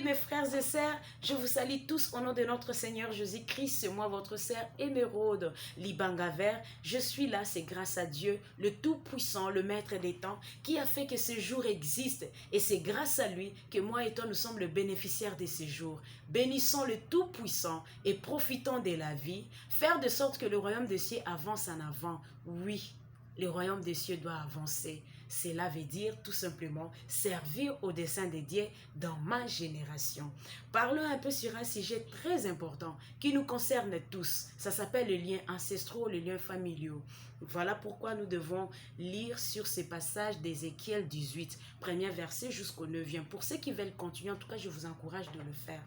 mes frères et sœurs, je vous salue tous au nom de notre Seigneur Jésus-Christ. C'est moi, votre sœur Émeraude Libangaver. Je suis là, c'est grâce à Dieu, le Tout-Puissant, le Maître des temps, qui a fait que ce jour existe. Et c'est grâce à lui que moi et toi, nous sommes le bénéficiaire de ce jour. Bénissons le Tout-Puissant et profitons de la vie, faire de sorte que le royaume des cieux avance en avant. Oui, le royaume des cieux doit avancer. Cela veut dire tout simplement servir au dessein de Dieu dans ma génération. Parlons un peu sur un sujet très important qui nous concerne tous. Ça s'appelle les liens ancestraux, les liens familiaux. Voilà pourquoi nous devons lire sur ces passages d'Ézéchiel 18, premier verset jusqu'au 9e. Pour ceux qui veulent continuer, en tout cas, je vous encourage de le faire.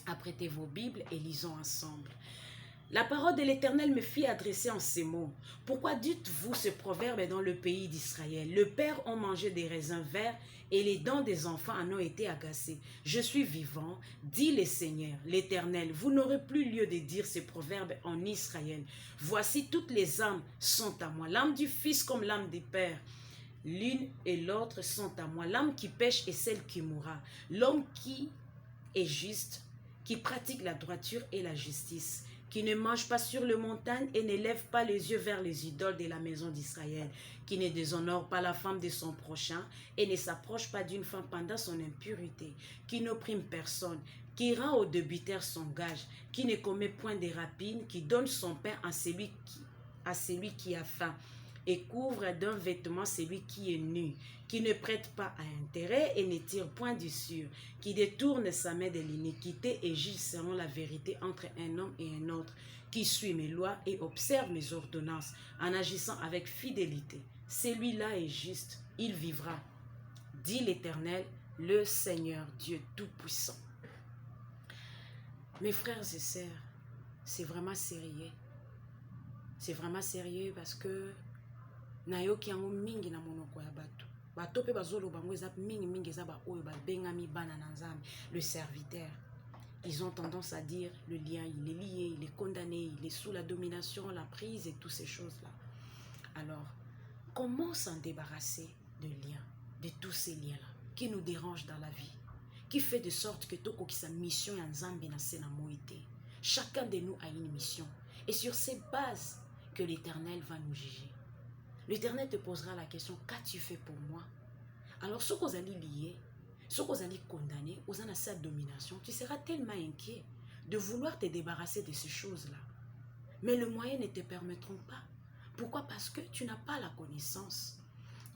Apprêtez vos Bibles et lisons ensemble. La parole de l'Éternel me fit adresser en ces mots. Pourquoi dites-vous ce proverbe dans le pays d'Israël? Le père a mangé des raisins verts et les dents des enfants en ont été agacées. Je suis vivant, dit le Seigneur, l'Éternel. Vous n'aurez plus lieu de dire ce proverbe en Israël. Voici, toutes les âmes sont à moi, l'âme du Fils comme l'âme du Père. L'une et l'autre sont à moi. L'âme qui pêche est celle qui mourra. L'homme qui est juste, qui pratique la droiture et la justice, qui ne mange pas sur les montagnes et ne lève pas les yeux vers les idoles de la maison d'Israël, qui ne déshonore pas la femme de son prochain et ne s'approche pas d'une femme pendant son impurité, qui n'opprime personne, qui rend au débiteur son gage, qui ne commet point de rapine, qui donne son pain à celui qui a faim, et couvre d'un vêtement celui qui est nu, qui ne prête pas à intérêt et ne tire point du sûr, qui détourne sa main de l'iniquité et juge selon la vérité entre un homme et un autre, qui suit mes lois et observe mes ordonnances en agissant avec fidélité. Celui-là est juste, il vivra, dit l'Éternel, le Seigneur Dieu Tout-Puissant. Mes frères et sœurs, c'est vraiment sérieux. C'est vraiment sérieux parce que nayoki yango mingi na monoko ya bato. Bato pe bazolo bango eza mingi eza ba oyo ba bengami bana na Nzambe, le serviteur. Ils ont tendance à dire le lien, il est lié, il est condamné, il est sous la domination, la prise et toutes ces choses-là. Alors, comment s'en débarrasser de liens, de tous ces liens-là qui nous dérangent dans la vie, qui fait de sorte que toko ki sa mission ya Nzambe na sena moïté. Chacun de nous a une mission et sur ces bases que l'Éternel va nous juger. L'Éternel te posera la question, qu'as-tu fait pour moi? Alors, ce qu'on allait lier, ce qu'on allait condamner, aux en sa domination, tu seras tellement inquiet de vouloir te débarrasser de ces choses-là. Mais les moyens ne te permettront pas. Pourquoi? Parce que tu n'as pas la connaissance.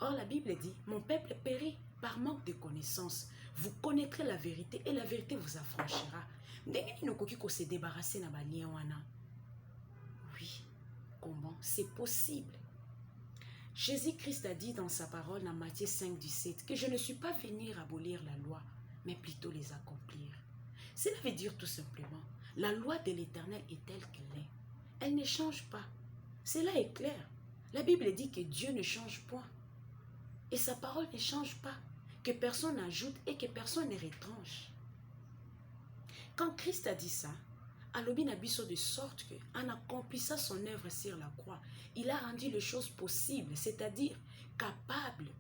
Or, la Bible dit, mon peuple périt par manque de connaissance. Vous connaîtrez la vérité et la vérité vous affranchira. Se débarrasser na balien wana. Oui, comment? C'est possible. Jésus-Christ a dit dans sa parole dans Matthieu 5, 17 que je ne suis pas venu abolir la loi, mais plutôt les accomplir. Cela veut dire tout simplement, la loi de l'Éternel est telle qu'elle est. Elle ne change pas. Cela est clair. La Bible dit que Dieu ne change point. Et sa parole ne change pas. Que personne n'ajoute et que personne ne retranche. Quand Christ a dit ça, alobi na biso de sorte que, en accomplissant son œuvre sur la croix, il a rendu les choses possibles, c'est-à-dire capables,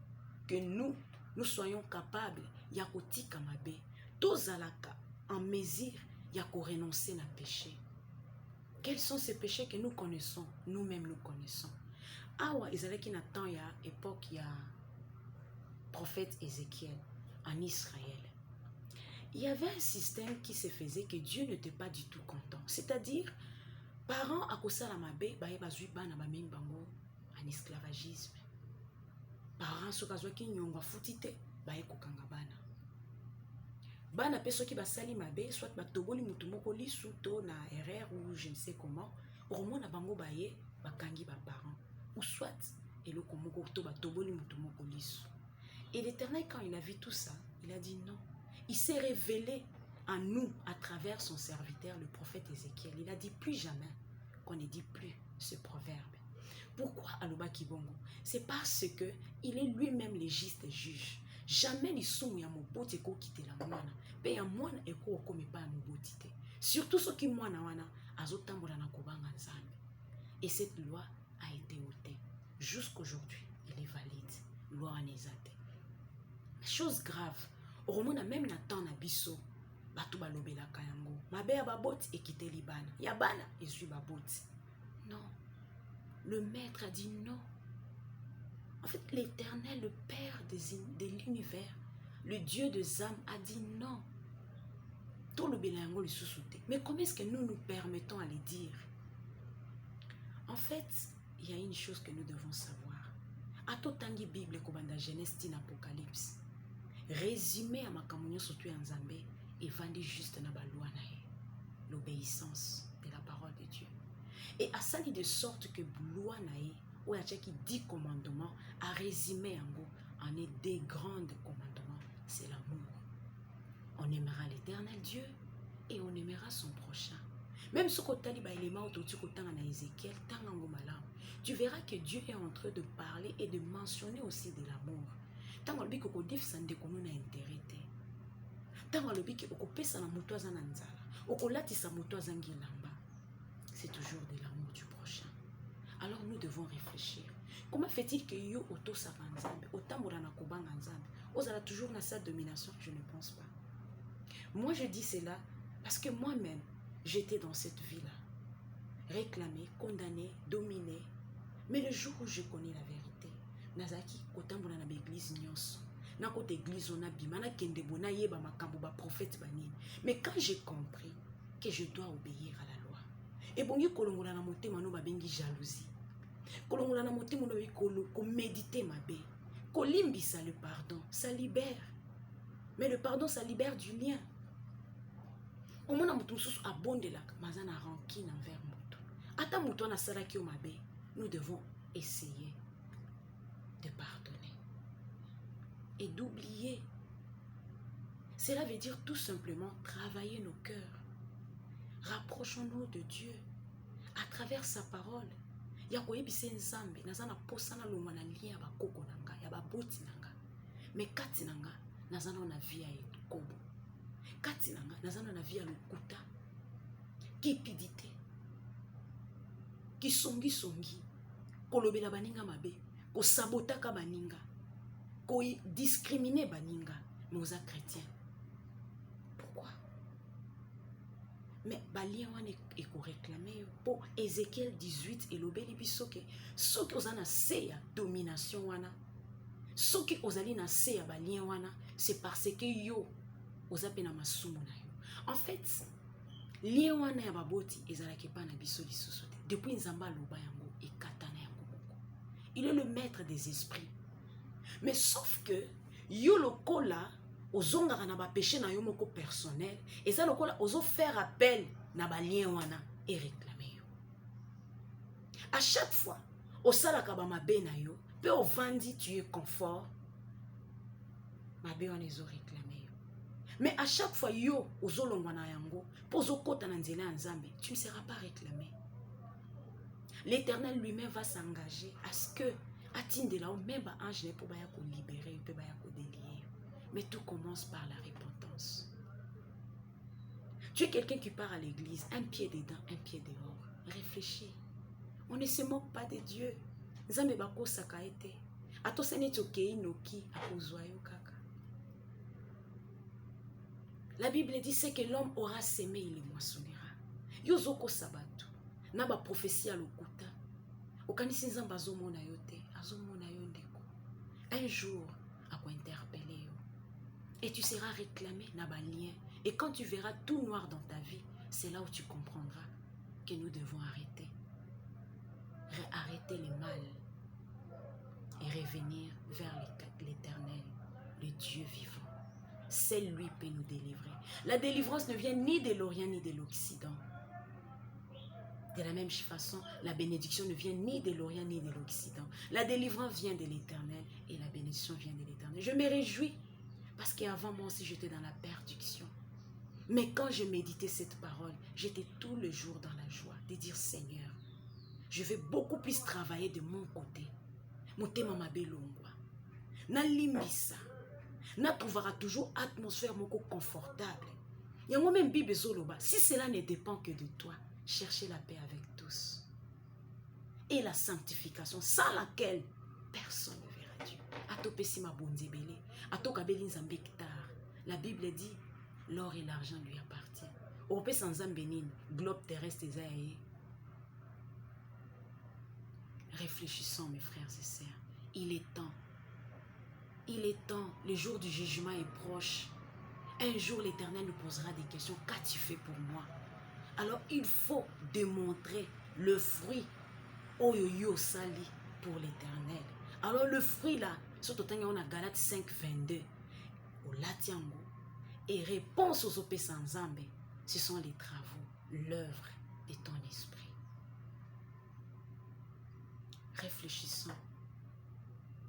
que nous soyons capables, ya kotika mabe, tozalaka en mesure, ya ko renoncer na péché. Quels sont ces péchés que nous connaissons, nous-mêmes nous connaissons? Awa ezalaki na temps ya époque ya prophète Ézéchiel en Israël. Il y avait un système qui se faisait que Dieu n'était pas du tout content. C'est-à-dire, parents à cause de la mabe, baye bazui bana ba mimi bango en esclavagisme. Parents so kazwa ki nyonga futite, baye kokanga bana. Bana peso ki basali mabe, soit batoboli mutu moko lisu to na erreur ou je ne sais comment, ormona bango baye bakangi ba parents ou soit eloko moko to batoboli mutu moko lisu. Et l'Éternel, quand il a vu tout ça, il a dit non. Il s'est révélé à nous à travers son serviteur, le prophète Ézéchiel. Il a dit plus jamais qu'on ne dit plus ce proverbe. Pourquoi Aloba Kibongo? C'est parce que il est lui-même le juste juge. Jamais les sons ya moboti ko quitter la moana. Pe ya moana eko ko me pa mobotité. Surtout ceux qui moana wana azotambola na kobanga Nzambe. Et cette loi a été ôtée. Jusqu'aujourd'hui, elle est valide. Loi en exate. Chose grave. Au moment même na temps na biso bato balobelaka yango mabe ya baboti ekiteli bana ya bana ezwi baboti. Non, le maître a dit non. En fait, l'Éternel, le Père de l'univers, le Dieu des âmes, a dit non. Tout le bélango le sous-souté. Mais comment est-ce que nous nous permettons à les dire? En fait, il y a une chose que nous devons savoir. À tout temps, la Bible, comme dans Genèse, Apocalypse, résumé à ma communion surtout en Zambé, et vendu juste dans la loi, l'obéissance de la parole de Dieu. Et à ça, de sorte que loi ou à qui 10 commandements, à résumer en est des grands commandements, c'est l'amour. On aimera l'éternel Dieu et on aimera son prochain. Même ce côté Ézéchiel, tu verras que Dieu est en train de parler et de mentionner aussi de l'amour. Tant que tu as intérêt. Tant que tu c'est toujours de l'amour du prochain. Alors nous devons réfléchir. Comment fait-il que yo auto saranzambe, autant morana kobanga nzambe, osala toujours na sa domination? Je ne pense pas. Moi je dis cela parce que moi-même j'étais dans cette vie-là, réclamée, condamnée, dominée. Mais le jour où je connais la vérité, nazaki autant morana l'église nyonso. Na côté église on a bima na kende bona yeba makambo ba prophète banini. Mais quand j'ai compris que je dois obéir à la loi, et bon yo kolongola na motema no babengi jalousie. Kolongola na motema no ko méditer mabe. Kolimbisa le pardon, ça libère. Mais le pardon ça libère du lien. Au moins na mutu susu abondela mazana rancune envers mutu. Ata mutu na salaki o mabe, nous devons essayer de pardonner et d'oublier. Cela veut dire tout simplement travailler nos cœurs. Rapprochons-nous de Dieu à travers sa parole. Ya koyebisa nzambe naza na posa na longwa na lien ya bakoko nanga ya baboti nanga. Mais kati nanga naza na vie ya ekobo. Kati nanga naza na vie ya lokuta. Kipidité. Kisongi songi. Kolobela baninga mabe, ko sabotaka baninga. Ko discriminer baninga, mais aux chrétiens. Pourquoi? Mais balien wana eko réclamer pour Ézéchiel 18 et lobeli bisoke soki ozana se ya domination wana soki ozali na se ya balien wana c'est parce que yo ozape na masumu na yo. En fait lien wana ya baboti ezalaki pa na biso lisusu te depuis nzamba loba yango ekatana yango moko. Il est le maître des esprits. Mais sauf que yo lokola ozongaka na ba péché na yo moko personnel et ça lokola ozo faire appel na ba lien wana et réclamer yo. À chaque fois osalaka ba mabe na yo pe ovandi tu es confort mabe wana ezo réclamer yo. Mais à chaque fois yo ozolongwa na yango po ozokota na nzela ya Nzambe, tu ne seras pas réclamé. L'Éternel lui-même va s'engager à ce que atindela o même ba ange ne po ba ya ko libérer pe ba ya ko délier. Mais tout commence par la repentance. Tu es quelqu'un qui part à l'église, un pied dedans, un pied dehors. Réfléchis. On ne se moque pas de Dieu. Nzambe bako sakaete. Ato sene tokei noki akozwayo kaka. La Bible dit c'est que l'homme aura semé, il moissonnera. Yozoko sabatu. Na ba prophétie à lokuta. Okanisi nzamba azomona yo te, azomona yo ndeko. Un jour, ako interpeller yo. Et tu seras réclamé na ba lien. Et quand tu verras tout noir dans ta vie, c'est là où tu comprendras que nous devons arrêter. Arrêter le mal et revenir vers l'Éternel, le Dieu vivant. Seul lui peut nous délivrer. La délivrance ne vient ni de l'Orient ni de l'Occident. De la même façon, la bénédiction ne vient ni de l'Orient ni de l'Occident. La délivrance vient de l'Éternel et la bénédiction vient de l'Éternel. Je me réjouis parce qu'avant moi aussi j'étais dans la perdition. Mais quand je méditais cette parole, j'étais tout le jour dans la joie de dire Seigneur, je vais beaucoup plus travailler de mon côté. Motema mabelongwa. Na limbisa. Na trouvera toujours atmosphère moko confortable. Yango même Bible zoloba. Si cela ne dépend que de toi, cherchez la paix avec tous. Et la sanctification, sans laquelle personne ne verra Dieu. Ato pesi ma bonzebele. Ato kabeli nzambe kitar. La Bible dit, L'or et l'argent lui appartiennent. Au pays sans bénine, globe terrestre et réfléchissons, mes frères et sœurs. Il est temps. Il est temps. Le jour du jugement est proche. Un jour, l'Éternel nous posera des questions. Qu'as-tu fait pour moi? Alors, il faut démontrer le fruit Oyoyo Sali pour l'Éternel. Alors, le fruit là, surtout quand on a Galates 5, 22, au Latiango, et réponse aux opé sans Zambé, ce sont les travaux, l'œuvre de ton esprit. Réfléchissons.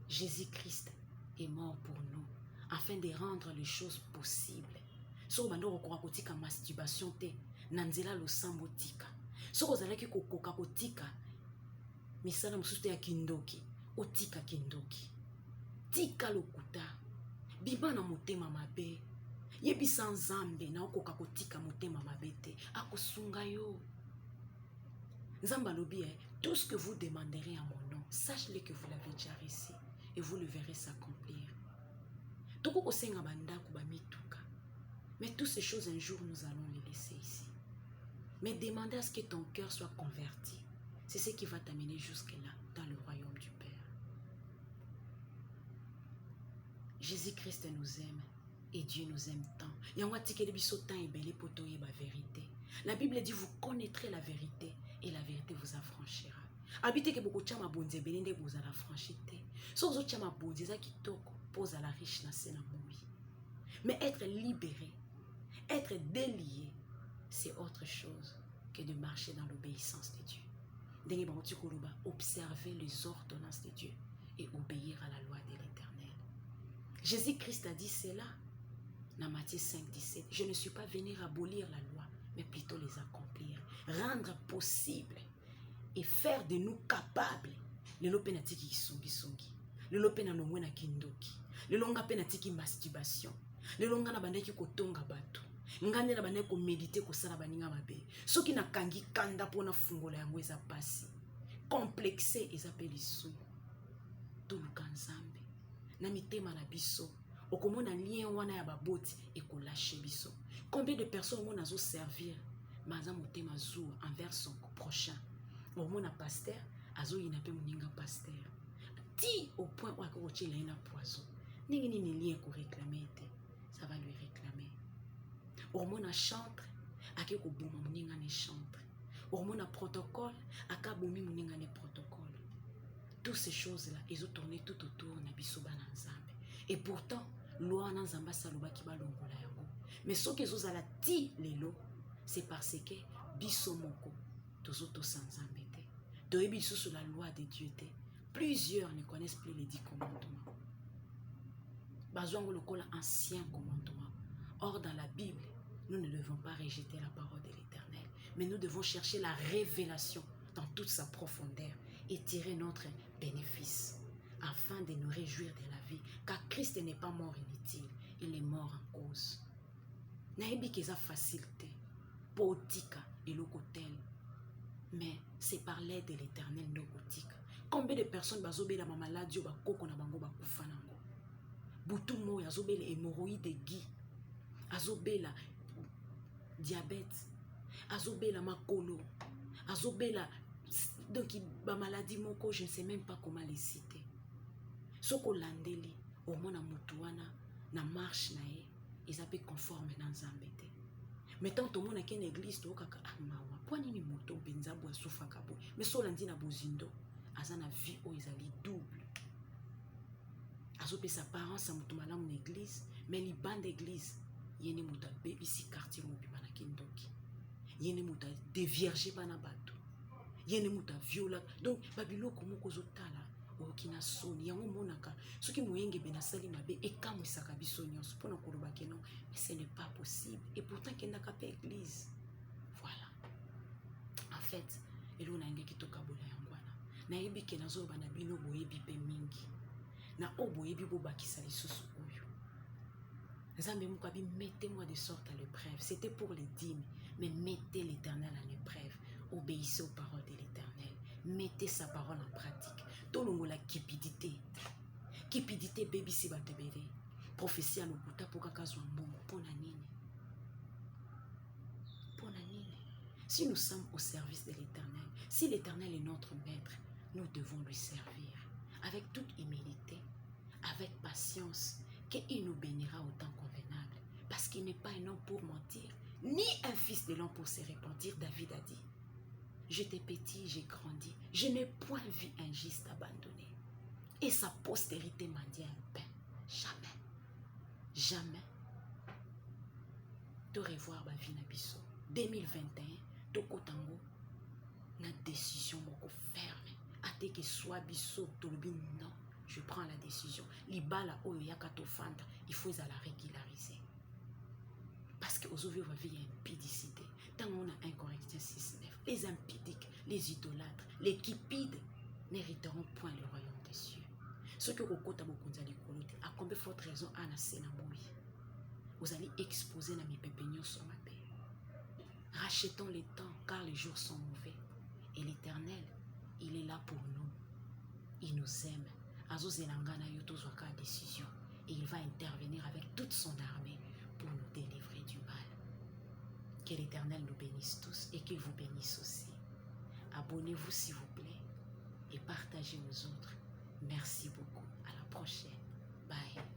Jésus-Christ est mort pour nous afin de rendre les choses possibles. So bando ko kotika masturbation te nanzela lo sambo tika. So kozalaki kokoka kotika misala mususu ya kindoki, otika kindoki. Tika lokuta. Biba na motema mabe. Yebisa Nzambe na okoka kotika motema mabe te. Akosunga yo. Nzamba lobi, tout ce que vous demanderez en mon nom, sachez-le que vous l'avez déjà reçu et vous le verrez s'accomplir. Toko kosenga bandako ba mituka. Mais toutes ces choses, un jour, nous allons les laisser ici. Mais demandez à ce que ton cœur soit converti. C'est ce qui va t'amener jusque-là, dans le royaume du Père. Jésus-Christ nous aime et Dieu nous aime tant. La Bible dit, vous connaîtrez la vérité et la vérité vous affranchira. Habitez que beaucoup de gens bonze belende vous a affranchité. Sauf que chama bonze za kitoko pose à la riche na sena moui. Mais être libéré, être délié, c'est autre chose que de marcher dans l'obéissance de Dieu. Observer les ordonnances de Dieu et obéir à la loi de l'Éternel. Jésus-Christ a dit cela dans Matthieu 5, 17. Je ne suis pas venu abolir la loi, mais plutôt les accomplir. Rendre possible et faire de nous capables. Le lopenatiki songi. Le lopenano na kindoki. Le longa penatiki masturbation. Le longa na bandeki kotonga batu. Ngane na bandeki ko méditer ko sala baninga mabe. Soki na kangi kanda pona fungola yango eza pasi. Complexé ezapeli su. Toluka Nzambe. Na mitema na biso. Okomona lien wana ya baboti et ko lâcher biso. Combien de personnes vont nous servir mazam motema jour envers son prochain. Omona pasteur azo yina pe muninga pasteur. Ti au point où akochela ina poison. Ningi ni lien ko réclamer te. Ça va lui réclamer. Omona chantre ake ko boma muninga ne chantre. Omona protocole akabomi muninga ne protocole. Toutes ces choses là, ils ont tourné tout autour na biso bana Nzambe. Et pourtant loi na Nzamba saloba ki balongola yango. Mais ce que vous allez ti lelo, c'est parce que biso moko tozoto sans Nzambe te. Toyebi sous la loi de Dieu te. Plusieurs ne connaissent plus les 10 commandements. Bazwango lokola ancien commandement. Or dans la Bible, nous ne devons pas rejeter la parole de l'Éternel, mais nous devons chercher la révélation dans toute sa profondeur et tirer notre bénéfice afin de nous réjouir de la vie, car Christ n'est pas mort inutile, il est mort en cause. Naebi keza facilité, potika et lokotel, mais c'est par l'aide de l'Éternel nokotika. Combien de personnes bazobela ma maladie ba koko na bango ba kufa nango. Butu mo azobela hémorroïde gui, azobela diabète, azobela makolo, azobela donc ba maladie moko je ne sais même pas comment les citer. Soko landeli au mona mutuana na marche na ye, ils appellent conforme dans Nzambe te. Mais tant au monde qu'une église to kaka amawa, poni ni moto benza bo soufa kabo. Mais so landi na bozindo, azana vie o ezali double. Azope sa parents sa mutu malamu na église, mais li bande église, yene muta baby si quartier mo bi bana kindoki. Yene muta dévierger bana bato. Yene muta viola. Donc babilo komoko zotala. Okina soni yango monaka soki moyenge bena sali mabe ekamwisaka biso nyonso pona koloba ke non, mais ce n'est pas possible et pourtant kendaka pe église. Voilà, en fait elo na ndeki tokabola yangwana na yebi ke nazoba na bino boyebi pe mingi na oboyebi bobakisa lisusu oyo Nzambe mukabi mettez-moi de sorte à l'épreuve. C'était pour les dîmes, mais mettez l'Éternel à l'épreuve. Obéissez aux paroles de l'Éternel, mettez sa parole en pratique. Tolongo la cupidité. Cupidité baby si batebere. Prophétie à l'okuta pour kakazwa mbongo pona nini. Si nous sommes au service de l'Éternel, si l'Éternel est notre maître, nous devons lui servir avec toute humilité, avec patience, qu'il nous bénira au temps convenable. Parce qu'il n'est pas un homme pour mentir, ni un fils de l'homme pour se repentir. David a dit, j'étais petit, j'ai grandi, je n'ai point vu un juste abandonné. Et sa postérité m'a dit un pain. Jamais. Jamais. De revoir ma vie na biso. 2021, toko tango, na décision moko ferme. Ate que soit biso, tolobi non. Je prends la décision. Libala oyo yakato fanda, il faut la régulariser. Parce que aujourd'hui, on va vivre impudicité. Tant on a 1 Corinthiens 6, 9, les impudiques, les idolâtres, les cupides n'hériteront point le royaume des cieux. Ce que vous comptez à combien de fortes raisons à la sénamoui. Vous allez exposer la mi pépignon sur ma paix. Rachetons les temps car les jours sont mauvais. Et l'Éternel, il est là pour nous. Il nous aime. Décision. Et il va intervenir avec toute son armée pour nous délivrer du mal. Que l'Éternel nous bénisse tous et qu'il vous bénisse aussi. Abonnez-vous s'il vous plaît et partagez aux autres. Merci beaucoup. À la prochaine. Bye.